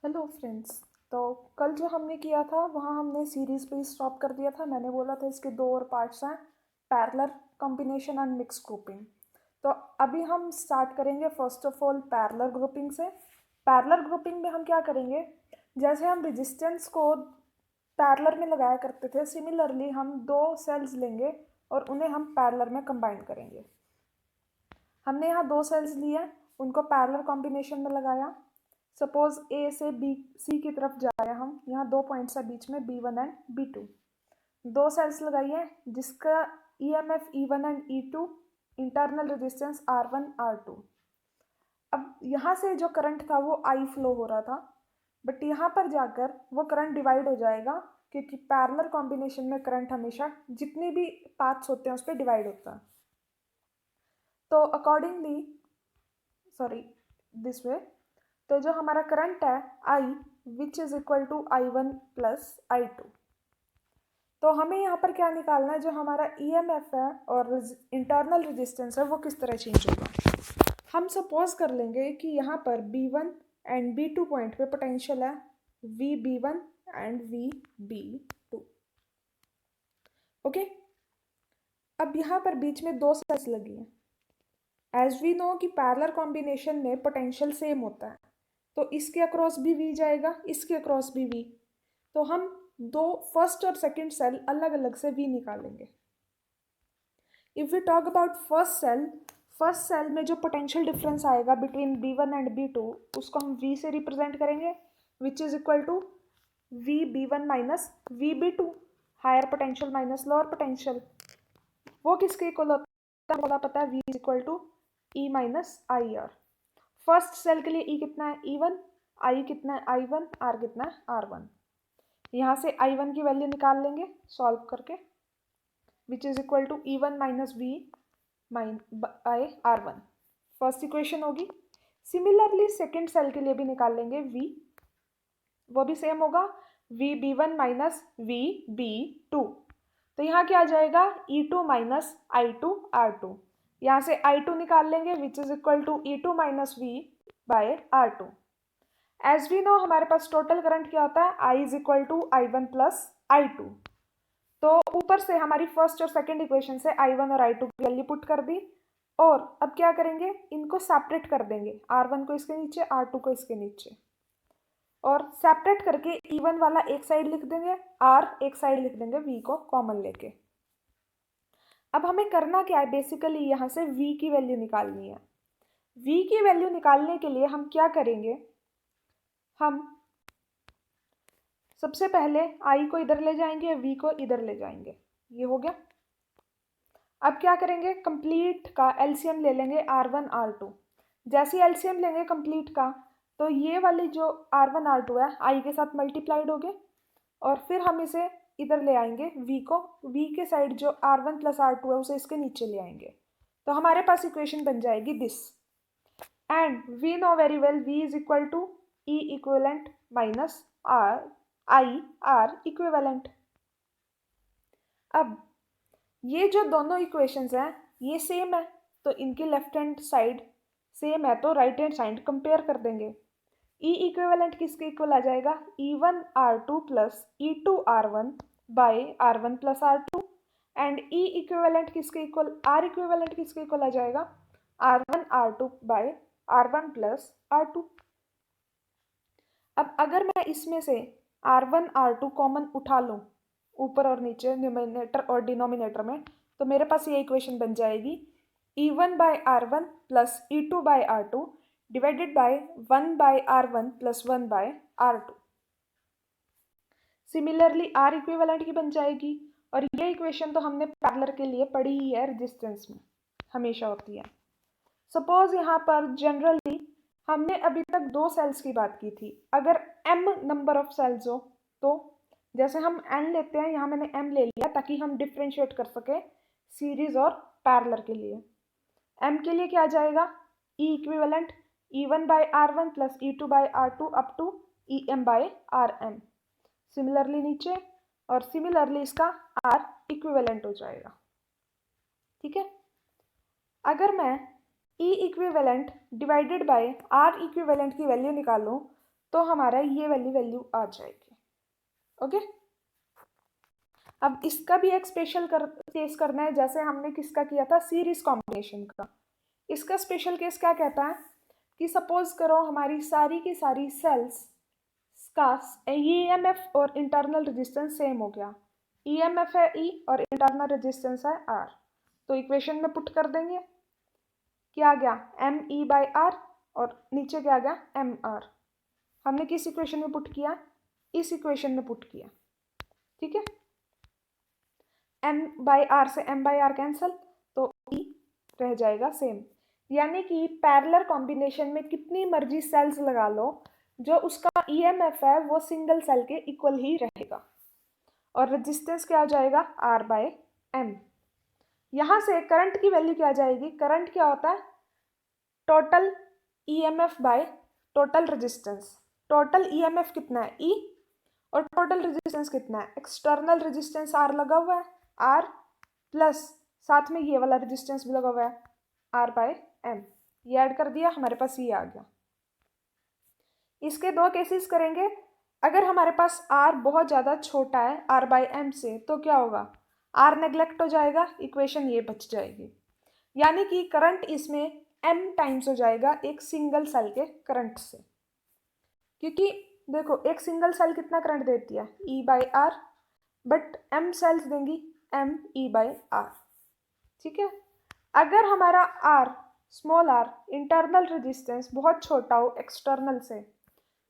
Hello friends. तो कल जो हमने किया था वहाँ हमने सीरीज़ पे स्टॉप कर दिया था। मैंने बोला था इसके दो और पार्ट्स हैं, parallel combination and mix grouping. तो अभी हम स्टार्ट करेंगे first of all parallel grouping से। पैरेलल ग्रुपिंग में हम क्या करेंगे, जैसे हम रेजिस्टेंस को पैरेलल में लगाया करते थे, सिमिलरली हम दो सेल्स लेंगे और उन्हें हम पैरेलल में कंबाइन करेंगे। हमने यहाँ दो सेल्स लिए, उनको पैरेलल कॉम्बिनेशन में लगाया। सपोज ए से बी सी की तरफ जा रहे हैं हम, यहाँ दो पॉइंट्स है बीच में B1 एंड B2। दो सेल्स लगाइए जिसका EMF E1 and E2, internal resistance R1 R2। अब यहाँ से जो करंट था वो I फ्लो हो रहा था, बट यहाँ पर जाकर वो करंट डिवाइड हो जाएगा, क्योंकि पैरेलल कॉम्बिनेशन में करंट हमेशा जितनी भी पाथ्स होते हैं उस पर डिवाइड होता है। तो अकॉर्डिंगली सॉरी दिस वे, तो जो हमारा करंट है I which is equal to I1 plus I2। तो हमें यहाँ पर क्या निकालना है, जो हमारा EMF है और इंटरनल रेजिस्टेंस है वो किस तरह चेंज होगा। हम सपोज कर लेंगे कि यहाँ पर B1 एंड B2 पॉइंट पे पोटेंशियल है VB1 एंड VB2। ओके, अब यहाँ पर बीच में दो सेल्स लगी हैं। एज वी नो कि पैरेलल कॉम्बिनेशन में पोटेंशियल सेम होता है, तो इसके अक्रॉस भी V जाएगा, इसके अक्रॉस भी V। तो हम दो फर्स्ट और सेकंड सेल अलग अलग से V निकालेंगे। If we talk about first cell में जो पोटेंशियल डिफरेंस आएगा बिटवीन B1 एंड B2, उसको हम V से रिप्रेजेंट करेंगे, which is equal to VB1 minus VB2, higher potential minus lower potential. वो किसके इक्वल होता है, पता है, V is equal to E minus I R. First cell के लिए E कितना है E1, I कितना है I1, R कितना है R1। यहाँ से I1 की वैल्यू निकाल लेंगे सॉल्व करके, which is equal to E1 minus V by R1। First equation होगी। सिमिलरली सेकेंड सेल के लिए भी निकाल लेंगे V, वो भी सेम होगा VB1 माइनस VB2। तो यहाँ क्या आ जाएगा E2 माइनस I2 R2। यहाँ से I2 निकाल लेंगे which is equal to E2 minus V by R2। As we know हमारे पास टोटल करंट क्या होता है, I is equal to I1 plus I2। तो ऊपर से हमारी फर्स्ट और सेकंड इक्वेशन से I1 और I2 की वैल्यू पुट कर दी, और अब क्या करेंगे, इनको सेपरेट कर देंगे, R1 को इसके नीचे, R2 को इसके नीचे, और सेपरेट करके E1 वाला एक साइड लिख देंगे, R एक साइड लिख देंगे, V को कॉमन लेके। अब हमें करना क्या है, बेसिकली यहाँ से V की वैल्यू निकालनी है। V की वैल्यू निकालने के लिए हम क्या करेंगे, हम सबसे पहले I को इधर ले जाएंगे, V को इधर ले जाएंगे, ये हो गया। अब क्या करेंगे, कंप्लीट का एलसीएम ले लेंगे R1 R2। जैसे एलसीएम लेंगे कंप्लीट का, तो ये वाली जो R1 R2 है I के साथ मल्टीप्लाइड हो गए, और फिर हम इसे इधर ले आएंगे V को, V के साइड जो R1 प्लस R2 है उसे इसके नीचे ले आएंगे। तो हमारे पास इक्वेशन बन जाएगी this, and we know very well V is equal to E equivalent minus I R equivalent. अब ये जो दोनों इक्वेशंस हैं ये सेम है, तो इनकी लेफ्ट हैंड साइड सेम है, तो राइट हैंड साइड कंपेयर कर देंगे। E इक्विवेलेंट किसके इक्वल आ जाएगा, E1 R2 plus E2 R1 by R1 plus R2। And E equivalent किसके इक्वल, R इक्विवेलेंट किसके इक्वल आ जाएगा, R1 R2 bye R1 plus R2। अब अगर मैं इसमें से R1 R2 कॉमन उठा लूँ ऊपर और नीचे, न्यूमरेटर और डिनोमिनेटर में, तो मेरे पास ये इक्वेशन बन जाएगी E1 by R1 plus E2 by R2 divided by 1 by R1 plus 1 by R2। Similarly R equivalent की बन जाएगी, और ये इक्वेशन तो हमने पैरेलल के लिए पढ़ी ही है, रेजिस्टेंस में हमेशा होती है। सपोज यहाँ पर जनरली हमने अभी तक दो सेल्स की बात की थी, अगर m नंबर ऑफ सेल्स हो तो जैसे हम n लेते हैं, यहाँ मैंने m ले लिया ताकि हम डिफ्रेंशिएट कर सके सीरीज और पैरेलल के लिए। m के लिए क्या आ जाएगा, E equivalent E1 by R1 plus E2 by R2 up to EM by RM। Similarly नीचे, और सिमिलरली इसका R इक्विवेलेंट हो जाएगा। ठीक है, अगर मैं E equivalent divided by R equivalent की वैल्यू निकालूं, तो हमारा ये वैल्यू आ जाएगी। ओके, अब इसका भी एक स्पेशल केस करना है, जैसे हमने किसका किया था, सीरीज कॉम्बिनेशन का। इसका स्पेशल केस क्या कहता है कि सपोज करो हमारी सारी की सारी सेल्स का ईएमएफ और इंटरनल रेजिस्टेंस सेम हो गया। ईएमएफ है ई और इंटरनल रेजिस्टेंस है आर, तो इक्वेशन में पुट कर देंगे। क्या आ गया, एम ई बाई आर, और नीचे क्या आ गया, एम आर। हमने किस इक्वेशन में पुट किया, इस इक्वेशन में पुट किया। ठीक है, एम बाई आर से एम बाई आर कैंसल, तो ई रह जाएगा सेम। यानी कि पैरेलल कॉम्बिनेशन में कितनी मर्जी सेल्स लगा लो, जो उसका ईएमएफ है वो सिंगल सेल के इक्वल ही रहेगा। और रेजिस्टेंस क्या आ जाएगा, आर बाय एम। यहाँ से करंट की वैल्यू क्या आ जाएगी, करंट क्या होता है, total EMF by total resistance. Total EMF कितना है, ई, और टोटल रेजिस्टेंस कितना है, एक्सटर्नल रेजिस्टेंस आर लगा हुआ है, आर प्लस साथ में ये वाला रेजिस्टेंस भी लगा हुआ है, आर बाय एम। ये ऐड कर दिया, हमारे पास ये आ गया। इसके दो केसेस करेंगे। अगर हमारे पास आर बहुत ज़्यादा छोटा है आर बाई एम से, तो क्या होगा, आर नेग्लेक्ट हो जाएगा, इक्वेशन ये बच जाएगी। यानी कि करंट इसमें एम टाइम्स हो जाएगा एक सिंगल सेल के करंट से, क्योंकि देखो एक सिंगल सेल कितना करंट देती है, E by R, but M cells देंगी एम ई बाई आर। ठीक है, अगर हमारा R small R internal resistance बहुत छोटा हो एक्सटर्नल से,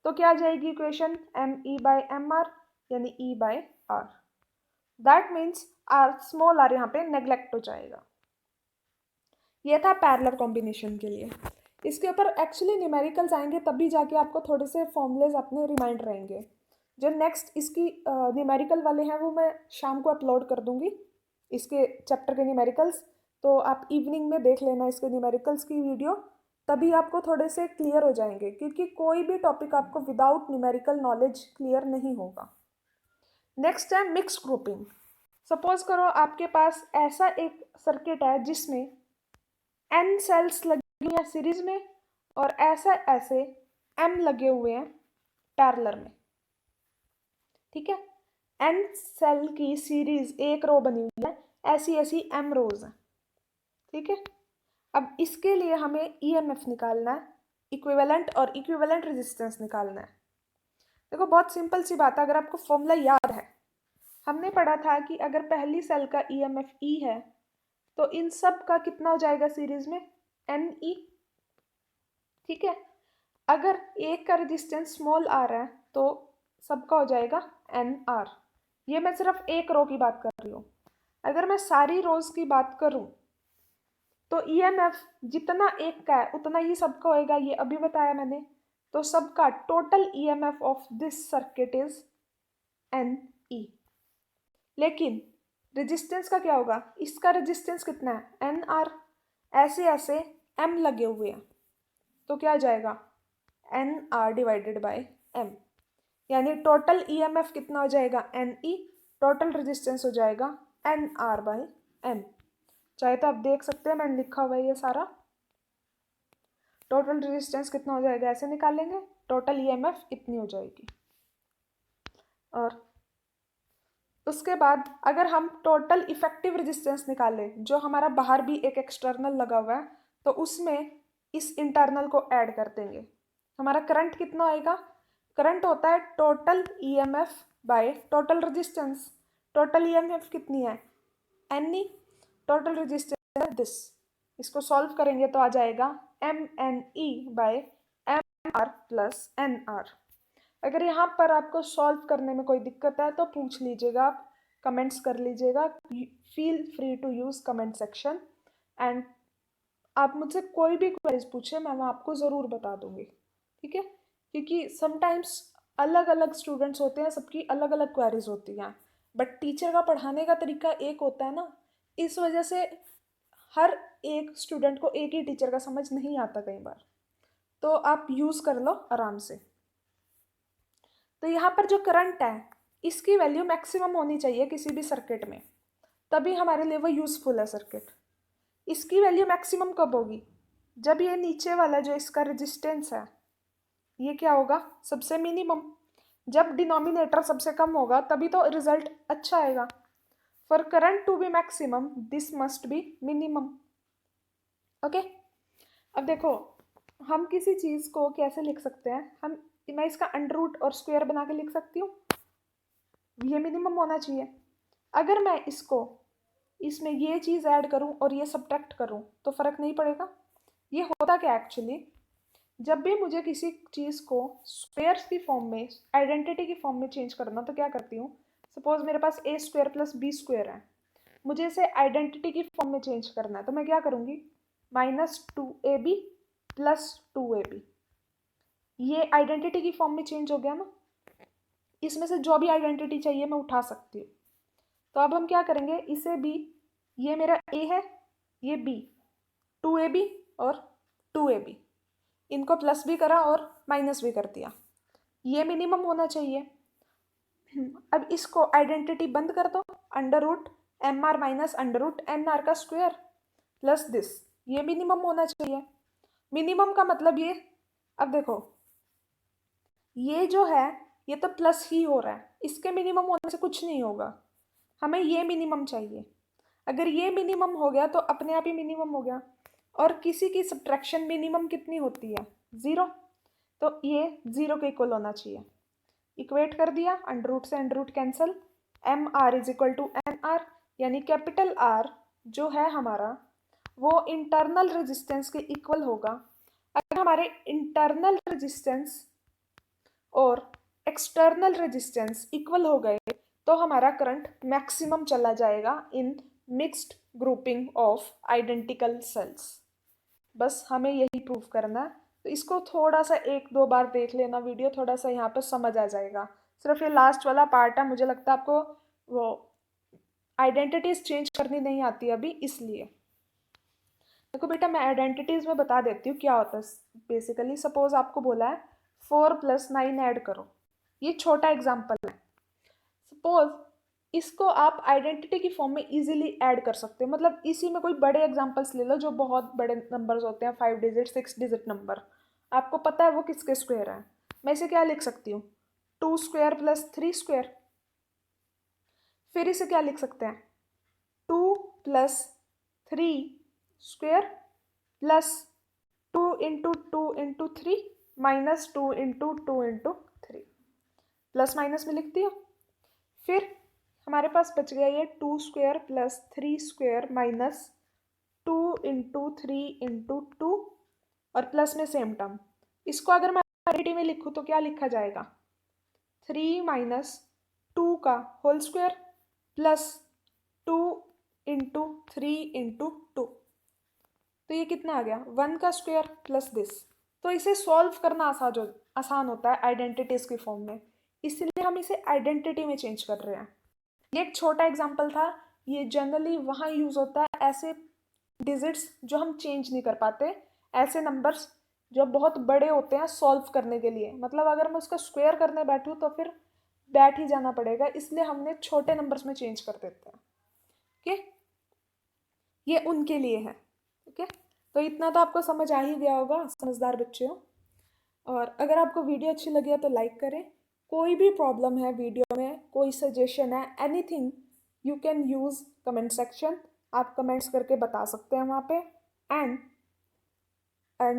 तो क्या आ जाएगी equation, M E by M R, यानी E by R. That means R small R यहाँ पे नेग्लेक्ट हो जाएगा। ये था पैरेलल कॉम्बिनेशन के लिए। इसके ऊपर एक्चुअली न्यूमेरिकल्स आएंगे, तभी जाके आपको थोड़े से फॉर्मूलेज अपने रिमाइंड रहेंगे। जो नेक्स्ट इसकी न्यूमेरिकल वाले हैं वो मैं शाम को अपलोड कर दूंगी, इसके चैप्टर के न्यूमेरिकल्स। तो आप इवनिंग में देख लेना इसके न्यूमेरिकल्स की वीडियो, तभी आपको थोड़े से क्लियर हो जाएंगे, क्योंकि कोई भी टॉपिक आपको विदाउट न्यूमेरिकल नॉलेज क्लियर नहीं होगा। नेक्स्ट है मिक्स ग्रुपिंग। सपोज करो आपके पास ऐसा एक सर्किट है जिसमें एन सेल्स लगी हुई हैं सीरीज में, और ऐसे एम लगे हुए हैं पैरेलल में। ठीक है, एन सेल की सीरीज एक रो बनी हुई है, ऐसी ऐसी एम रोज हैं। ठीक है, अब इसके लिए हमें ईएमएफ निकालना है, इक्विवेलेंट और इक्विवेलेंट रेजिस्टेंस निकालना है। देखो बहुत सिंपल सी बात है, अगर आपको फॉर्मूला याद है, हमने पढ़ा था कि अगर पहली सेल का ईएमएफ ई है, तो इन सब का कितना हो जाएगा सीरीज में, एन ई। ठीक है, अगर एक का रेजिस्टेंस स्मॉल आर है, तो सबका हो जाएगा एन आर। ये मैं सिर्फ एक रो की बात कर रही हूँ। अगर मैं सारी रोज की बात करूँ, तो ईएमएफ जितना एक का है उतना ही सबका होएगा, ये अभी बताया मैंने। तो सबका total EMF of this circuit is N E. लेकिन रेजिस्टेंस का क्या होगा, इसका रेजिस्टेंस कितना है, एन आर। ऐसे ऐसे एम लगे हुए हैं, तो क्या आ जाएगा, N R divided by M. यानी टोटल ईएमएफ कितना हो जाएगा, एन ई, टोटल रेजिस्टेंस हो जाएगा एन आर बाई एम। चाहे तो आप देख सकते हैं, मैंने लिखा हुआ है ये सारा। टोटल रेजिस्टेंस कितना हो जाएगा, ऐसे निकालेंगे, टोटल ईएमएफ इतनी हो जाएगी। और उसके बाद अगर हम टोटल इफेक्टिव रेजिस्टेंस निकालें, जो हमारा बाहर भी एक एक्सटर्नल लगा हुआ है, तो उसमें इस इंटरनल को ऐड कर देंगे। हमारा करंट कितना आएगा, करंट होता है total EMF by total resistance. Total EMF कितनी है, N E, total resistance this. इसको सॉल्व करेंगे तो आ जाएगा M N E by M R plus N R. अगर यहाँ पर आपको सॉल्व करने में कोई दिक्कत है तो पूछ लीजिएगा, आप कमेंट्स कर लीजिएगा। Feel free to use comment section, and आप मुझसे कोई भी क्वेरीज पूछे, मैं आपको ज़रूर बता दूंगी। ठीक है, क्योंकि समटाइम्स अलग अलग स्टूडेंट्स होते हैं, सबकी अलग अलग क्वेरीज होती हैं, बट टीचर का पढ़ाने का तरीका एक होता है ना, इस वजह से हर एक स्टूडेंट को एक ही टीचर का समझ नहीं आता कई बार। तो आप यूज़ कर लो आराम से। तो यहाँ पर जो करंट है, इसकी वैल्यू मैक्सिमम होनी चाहिए किसी भी सर्किट में, तभी हमारे लिए वो यूज़फुल है सर्किट। इसकी वैल्यू मैक्सिमम कब होगी, जब ये नीचे वाला जो इसका रेजिस्टेंस है, ये क्या होगा, सबसे मिनिमम। जब डिनोमिनेटर सबसे कम होगा तभी तो रिजल्ट अच्छा आएगा। For current to be maximum this must be minimum. Okay, अब देखो हम किसी चीज को कैसे लिख सकते हैं, मैं इसका अंडर रूट और स्क्वायर बना के लिख सकती हूँ, ये मिनिमम होना चाहिए। अगर मैं इसमें ये चीज़ ऐड करूँ और ये सब्ट्रैक्ट करूँ तो फ़र्क नहीं पड़ेगा। ये होता क्या एक्चुअली, जब भी मुझे किसी चीज़ को स्क्वेयर्स की फॉर्म में, आइडेंटिटी की फॉर्म में चेंज करना, तो क्या करती हूँ, सपोज मेरे पास ए स्क्वायर प्लस बी स्क्वायर है, मुझे इसे आइडेंटिटी की फॉर्म में चेंज करना है, तो मैं क्या करूँगी, -2ab प्लस 2ab। ये आइडेंटिटी की फॉर्म में चेंज हो गया ना, इसमें से जो भी आइडेंटिटी चाहिए मैं उठा सकती हूँ। तो अब हम क्या करेंगे, इसे भी, ये मेरा ए है, ये बी, 2ab और 2ab, इनको प्लस भी करा और माइनस भी कर दिया, ये मिनिमम होना चाहिए। अब इसको आइडेंटिटी बंद कर दो, under root M R minus under root N R का स्क्वायर प्लस दिस, ये मिनिमम होना चाहिए। मिनिमम का मतलब ये, अब देखो ये जो है ये तो प्लस ही हो रहा है, इसके मिनिमम होने से कुछ नहीं होगा, हमें ये मिनिमम चाहिए। अगर ये मिनिमम हो गया तो अपने आप ही मिनिमम हो गया। और किसी की सब्ट्रैक्शन मिनिमम कितनी होती है, 0, तो ये 0 के इक्वल होना चाहिए। इक्वेट कर दिया, अंडर रूट से under root cancel, M R is equal to N R, यानी कैपिटल आर जो है हमारा वो इंटरनल रेजिस्टेंस के इक्वल होगा। अगर हमारे इंटरनल रेजिस्टेंस और एक्सटर्नल रेजिस्टेंस इक्वल हो गए तो हमारा करंट मैक्सिमम चला जाएगा in mixed grouping of identical sales. बस हमें यही प्रूव करना है। तो इसको थोड़ा सा 1-2 बार देख लेना वीडियो, थोड़ा सा यहाँ पर समझ आ जाएगा। सिर्फ ये लास्ट वाला पार्ट है, मुझे लगता है आपको वो आइडेंटिटीज चेंज करनी नहीं आती अभी, इसलिए। देखो बेटा, मैं आइडेंटिटीज में बता देती हूँ क्या होता है। बेसिकली सपोज आपको बोला है 4 + 9 ऐड करो, ये छोटा एग्जाम्पल है। सपोज इसको आप आइडेंटिटी की फॉर्म में इजीली ऐड कर सकते हो, मतलब इसी में कोई बड़े एग्जांपल्स ले लो जो बहुत बड़े नंबर्स होते हैं, 5 डिजिट 6 डिजिट नंबर, आपको पता है वो किसके स्क्वायर है। मैं इसे क्या लिख सकती हूँ, 2 स्क्वायर प्लस 3 स्क्वायर। फिर इसे क्या लिख सकते हैं, 2 + 3 square plus 2 × 2 × 3 minus 2 × 2 × 3, plus minus में लिख दिया। फिर हमारे पास बच गया ये 2 स्क्वायर प्लस 3 स्क्वायर माइनस 2 × 3 × 2 और प्लस में सेम टर्म। इसको अगर मैं आइडेंटिटी में लिखूँ तो क्या लिखा जाएगा, 3 - 2 का होल स्क्वायर प्लस 2 × 3 × 2, तो ये कितना आ गया, 1 का स्क्वायर प्लस दिस। तो इसे सॉल्व करना आसान होता है आइडेंटिटीज की फॉर्म में, इसलिए हम इसे आइडेंटिटी में चेंज कर रहे हैं। ये एक छोटा एग्जाम्पल था, ये जनरली वहाँ यूज़ होता है ऐसे डिजिट्स जो हम चेंज नहीं कर पाते, ऐसे नंबर्स जो बहुत बड़े होते हैं सॉल्व करने के लिए। मतलब अगर मैं उसका स्क्वायर करने बैठूँ तो फिर बैठ ही जाना पड़ेगा, इसलिए हमने छोटे नंबर्स में चेंज कर देते हैं। ओके, ये उनके लिए है। ओके, तो इतना तो आपको समझ आ ही गया होगा, समझदार बच्चे हो। और अगर आपको वीडियो अच्छी लगी है तो लाइक करें। कोई भी प्रॉब्लम है वीडियो में, कोई सजेशन है, anything, you can use comment section, आप कमेंट्स करके बता सकते हैं वहाँ पे। And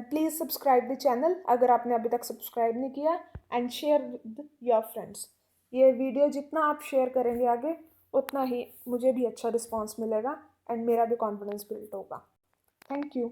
please subscribe the channel अगर आपने अभी तक सब्सक्राइब नहीं किया, and share with your friends. ये वीडियो जितना आप शेयर करेंगे आगे उतना ही मुझे भी अच्छा रिस्पॉन्स मिलेगा एंड मेरा भी कॉन्फिडेंस बिल्ड होगा। Thank you.